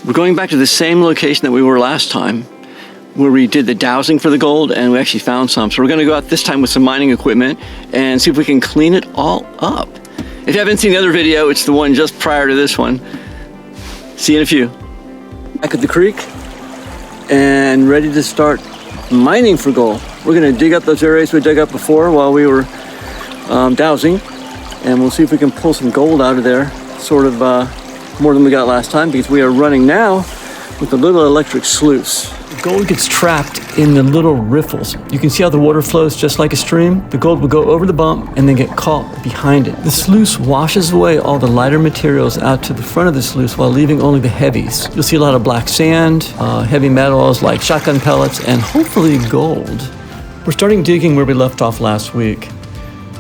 We're going back to the same location that we were last time, where we did the dowsing for the gold, and we actually found some. So we're gonna go out this time with some mining equipment and see if we can clean it all up. If you haven't seen the other video, it's the one just prior to this one. See you in a few. Back at the creek and ready to start mining for gold. We're gonna dig up those areas we dug up before while we were dowsing, and we'll see if we can pull some gold out of there, sort of more than we got last time, because we are running now with a little electric sluice. The gold gets trapped in the little riffles. You can see how the water flows just like a stream. The gold will go over the bump and then get caught behind it. The sluice washes away all the lighter materials out to the front of the sluice while leaving only the heavies. You'll see a lot of black sand, heavy metals like shotgun pellets, and hopefully gold. We're starting digging where we left off last week.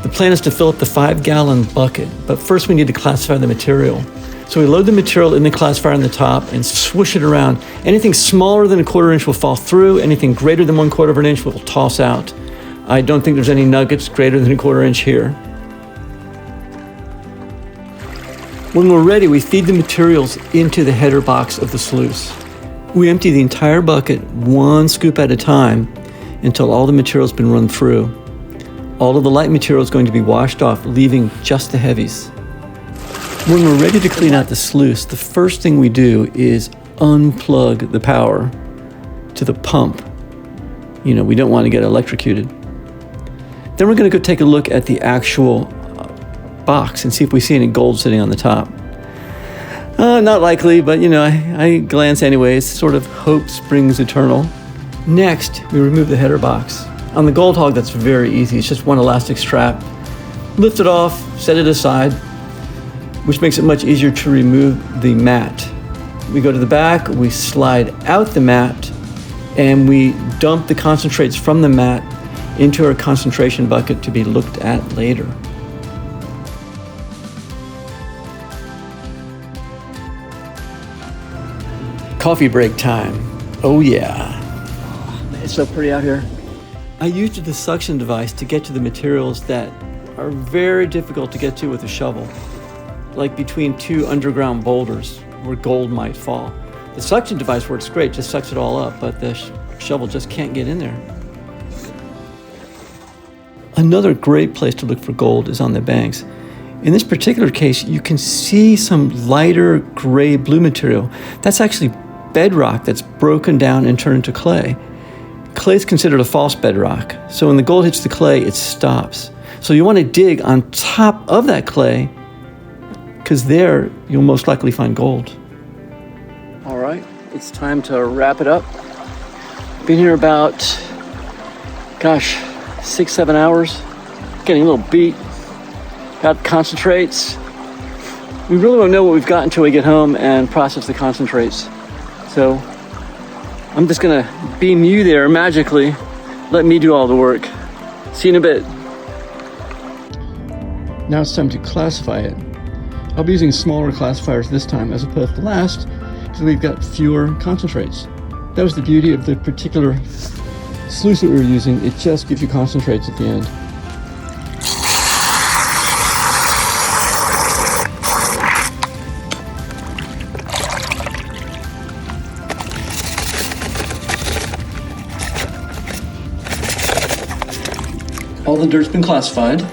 The plan is to fill up the 5-gallon bucket, but first we need to classify the material. So we load the material in the classifier on the top and swoosh it around. Anything smaller than a 1/4 inch will fall through. Anything greater than 1/4 of an inch will toss out. I don't think there's any nuggets greater than a 1/4 inch here. When we're ready, we feed the materials into the header box of the sluice. We empty the entire bucket 1 scoop at a time until all the material's been run through. All of the light material is going to be washed off, leaving just the heavies. When we're ready to clean out the sluice, the first thing we do is unplug the power to the pump. You know, we don't want to get electrocuted. Then we're going to go take a look at the actual box and see if we see any gold sitting on the top. Not likely, but you know, I glance anyways, sort of hope springs eternal. Next, we remove the header box. On the Gold Hog, that's very easy. It's just one elastic strap. Lift it off, set it aside, which makes it much easier to remove the mat. We go to the back, we slide out the mat, and we dump the concentrates from the mat into our concentration bucket to be looked at later. Coffee break time. Oh yeah. It's so pretty out here. I used the suction device to get to the materials that are very difficult to get to with a shovel, like between 2 underground boulders where gold might fall. The suction device works great, just sucks it all up, but the shovel just can't get in there. Another great place to look for gold is on the banks. In this particular case, you can see some lighter gray-blue material. That's actually bedrock that's broken down and turned into clay. Clay is considered a false bedrock, so when the gold hits the clay, it stops. So you want to dig on top of that clay, because there you'll most likely find gold. All right, it's time to wrap it up. Been here about, 6-7 hours. Getting a little beat. Got concentrates. We really won't know what we've got until we get home and process the concentrates. So I'm just gonna beam you there magically. Let me do all the work. See you in a bit. Now it's time to classify it. I'll be using smaller classifiers this time as opposed to last, because we've got fewer concentrates. That was the beauty of the particular sluice that we were using. It just gives you concentrates at the end. All the dirt's been classified.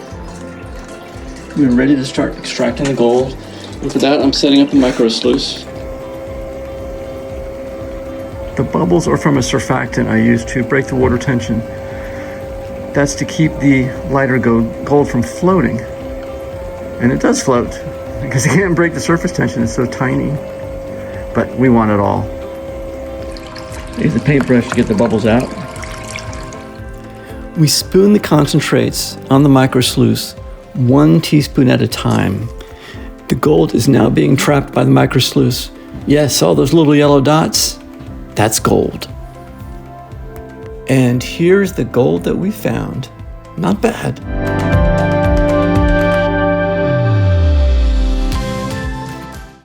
We're ready to start extracting the gold. And for that, I'm setting up the micro sluice. The bubbles are from a surfactant I use to break the water tension. That's to keep the lighter gold from floating. And it does float, because it can't break the surface tension, it's so tiny. But we want it all. Use the paintbrush to get the bubbles out. We spoon the concentrates on the micro sluice 1 teaspoon at a time. The gold is now being trapped by the micro sluice. Yes, all those little yellow dots, that's gold. And here's the gold that we found. Not bad.